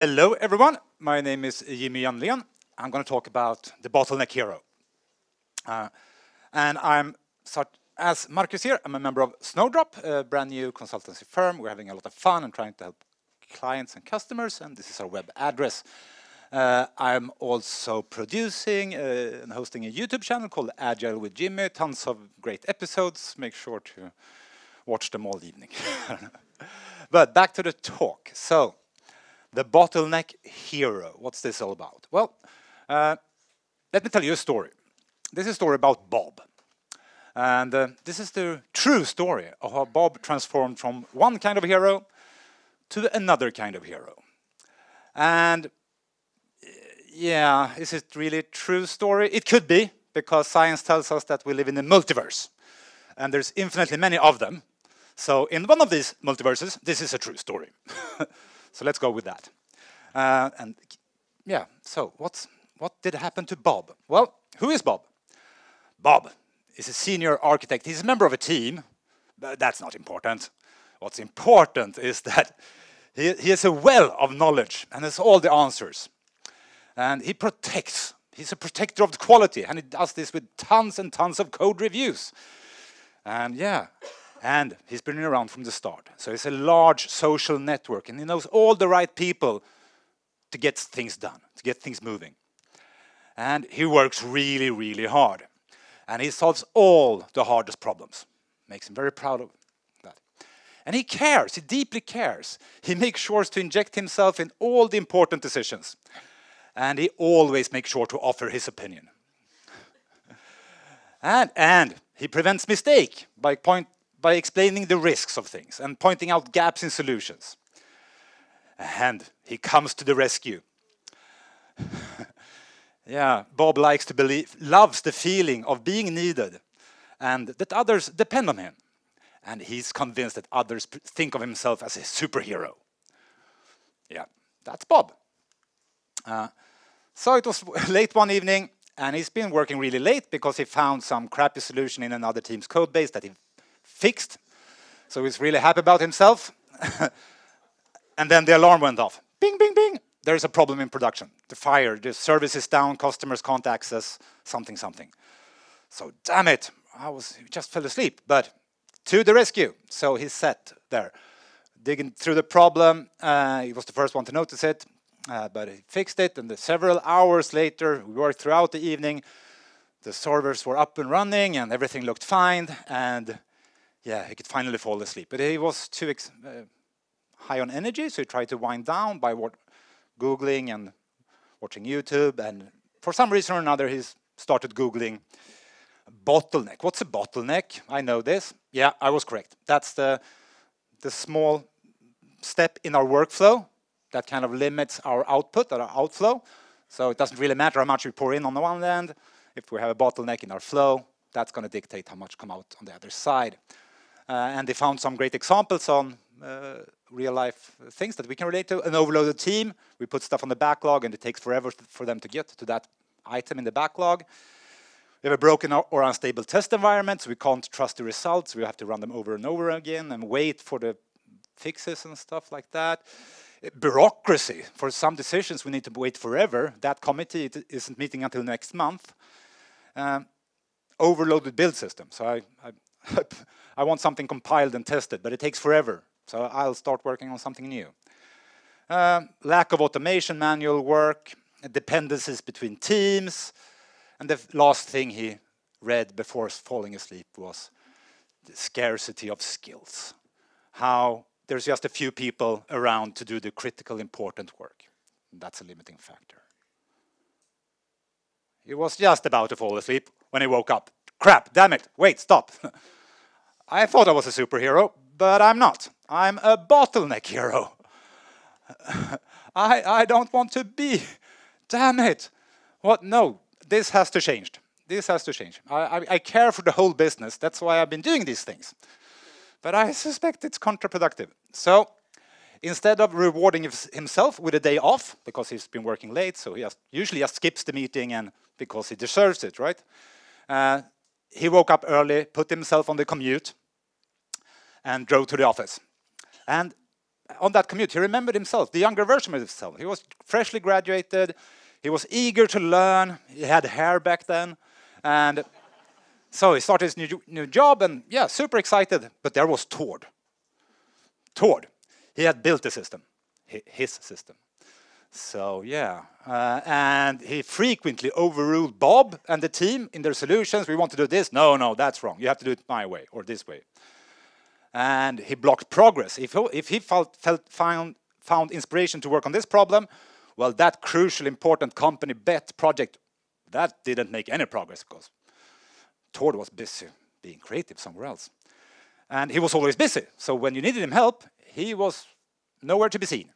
Hello, everyone. My name is Jimmy Janlén. I'm going to talk about the bottleneck hero. And as Marcus here, I'm a member of Snowdrop, a brand new consultancy firm. We're having a lot of fun and trying to help clients and customers, and this is our web address. I'm also producing and hosting a YouTube channel called Agile with Jimmy. Tons of great episodes. Make sure to watch them all evening. But back to the talk. So, the bottleneck hero. What's this all about? Well, let me tell you a story. This is a story about Bob. And this is the true story of how Bob transformed from one kind of hero to another kind of hero. And yeah, is it really a true story? It could be, because science tells us that we live in a multiverse. And there's infinitely many of them. So in one of these multiverses, this is a true story. So let's go with that. And yeah, so what did happen to Bob? Well, who is Bob? Bob is a senior architect. He's a member of a team, but that's not important. What's important is that he has a well of knowledge and has all the answers. And he protects. He's a protector of the quality, and he does this with tons and tons of code reviews. And yeah, and he's been around from the start. So it's a large social network, and he knows all the right people to get things done, to get things moving. And he works really, really hard. And he solves all the hardest problems. Makes him very proud of that. And he cares, he deeply cares. He makes sure to inject himself in all the important decisions. And he always makes sure to offer his opinion. And he prevents mistake by explaining the risks of things and pointing out gaps in solutions. And he comes to the rescue. Yeah, Bob loves the feeling of being needed and that others depend on him. And he's convinced that others think of himself as a superhero. Yeah, that's Bob. So it was late one evening, and he's been working really late because he found some crappy solution in another team's code base that he fixed. So he's really happy about himself. And then the alarm went off. Bing, bing, bing. There's a problem in production. The fire, the service is down, customers can't access something, something. So damn it, just fell asleep, but to the rescue. So he sat there, digging through the problem. He was the first one to notice it, but he fixed it, and several hours later, we worked throughout the evening. The servers were up and running, and everything looked fine, and yeah, he could finally fall asleep. But he was too high on energy, so he tried to wind down by Googling and watching YouTube, and for some reason or another, he started Googling bottleneck. What's a bottleneck? I know this. Yeah, I was correct. That's the small step in our workflow that kind of limits our output or our outflow. So it doesn't really matter how much we pour in on the one end. If we have a bottleneck in our flow, that's going to dictate how much come out on the other side. And they found some great examples on real-life things that we can relate to. An overloaded team, we put stuff on the backlog, and it takes forever for them to get to that item in the backlog. We have a broken or unstable test environment, so we can't trust the results. We have to run them over and over again and wait for the fixes and stuff like that. Bureaucracy. For some decisions, we need to wait forever. That committee isn't meeting until next month. Overloaded build system. So I want something compiled and tested, but it takes forever. So I'll start working on something new. Lack of automation, manual work, dependencies between teams. And the last thing he read before falling asleep was the scarcity of skills. How there's just a few people around to do the critical, important work. That's a limiting factor. He was just about to fall asleep when he woke up. Crap, damn it, wait, stop. I thought I was a superhero, but I'm not. I'm a bottleneck hero. I don't want to be. Damn it. What? No, this has to change. This has to change. I care for the whole business. That's why I've been doing these things. But I suspect it's counterproductive. So instead of rewarding himself with a day off, because he's been working late, so he usually just skips the meeting and because he deserves it, right? He woke up early, put himself on the commute, and drove to the office. And on that commute, he remembered himself, the younger version of himself. He was freshly graduated. He was eager to learn. He had hair back then. And so he started his new job, and yeah, super excited. But there was Tord. Tord. He had built the system, his system. So yeah, and he frequently overruled Bob and the team in their solutions. We want to do this. No, no, that's wrong. You have to do it my way or this way. And he blocked progress. If he found inspiration to work on this problem, well, that crucial, important company bet project, that didn't make any progress because Tord was busy being creative somewhere else. And he was always busy. So when you needed him help, he was nowhere to be seen.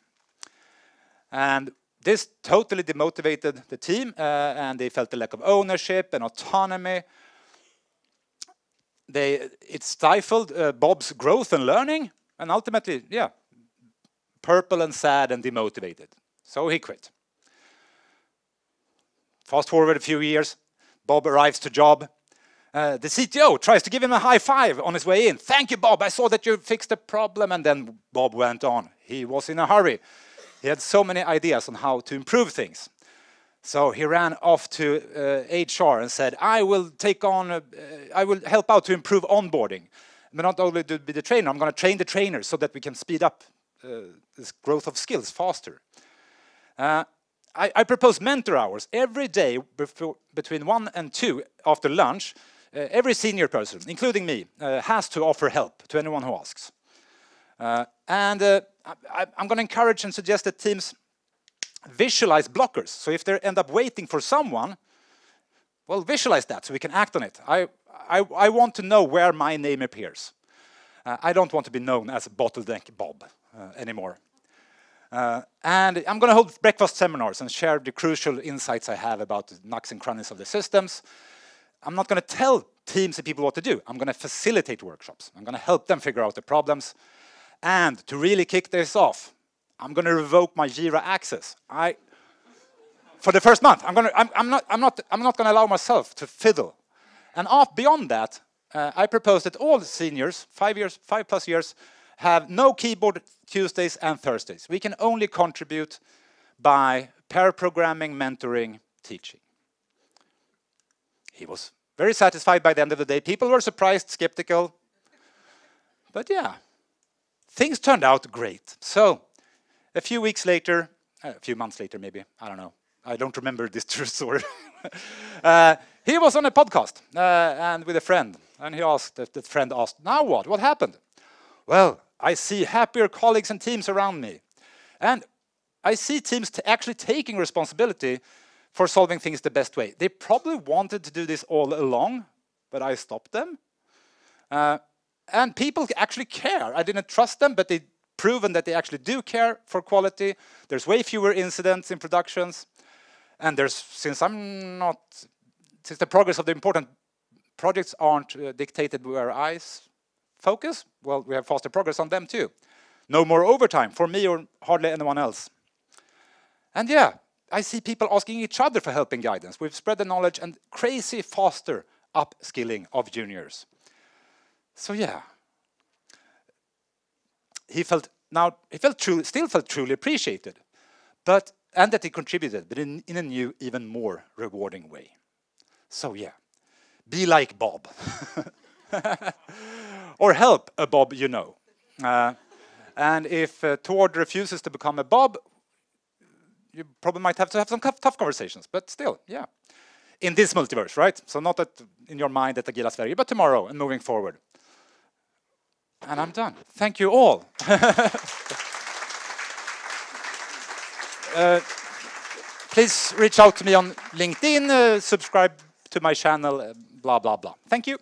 And this totally demotivated the team, and they felt a lack of ownership and autonomy. It stifled Bob's growth and learning, and ultimately, yeah, purple and sad and demotivated. So he quit. Fast forward a few years, Bob arrives to job. The CTO tries to give him a high five on his way in. Thank you, Bob, I saw that you fixed the problem. And then Bob went on. He was in a hurry. He had so many ideas on how to improve things. So he ran off to HR and said, I will help out to improve onboarding. But not only to be the trainer, I'm going to train the trainers so that we can speed up this growth of skills faster. I propose mentor hours every day between 1 and 2 after lunch. Every senior person, including me, has to offer help to anyone who asks. I'm going to encourage and suggest that teams visualize blockers. So if they end up waiting for someone, well, visualize that so we can act on it. I want to know where my name appears. I don't want to be known as Bottleneck Bob anymore. And I'm going to hold breakfast seminars and share the crucial insights I have about the nooks and crannies of the systems. I'm not going to tell teams and people what to do. I'm going to facilitate workshops. I'm going to help them figure out the problems. And to really kick this off, I'm going to revoke my Jira access. For the first month, I'm not going to allow myself to fiddle. And beyond that, I propose that all seniors, 5+ years, have no keyboard Tuesdays and Thursdays. We can only contribute by pair programming, mentoring, teaching. He was very satisfied by the end of the day. People were surprised, skeptical. But yeah, things turned out great. So a few weeks later, a few months later maybe, I don't know. I don't remember this true story. He was on a podcast and with a friend. And the friend asked, now what? What happened? Well, I see happier colleagues and teams around me. And I see teams actually taking responsibility for solving things the best way. They probably wanted to do this all along, but I stopped them. And people actually care. I didn't trust them, but they've proven that they actually do care for quality. There's way fewer incidents in productions. And since the progress of the important projects aren't dictated where eyes focus, well, we have faster progress on them too. No more overtime for me or hardly anyone else. And yeah, I see people asking each other for help and guidance. We've spread the knowledge and crazy faster upskilling of juniors. So yeah, still felt truly appreciated, and that he contributed, but in a new, even more rewarding way. So yeah, be like Bob. Or help a Bob you know. And if Tord refuses to become a Bob, you probably might have to have some tough conversations, but still, yeah. In this multiverse, right? So not in your mind at Agila Sverige, but tomorrow and moving forward. And I'm done. Thank you all. Please reach out to me on LinkedIn, subscribe to my channel, blah, blah, blah. Thank you.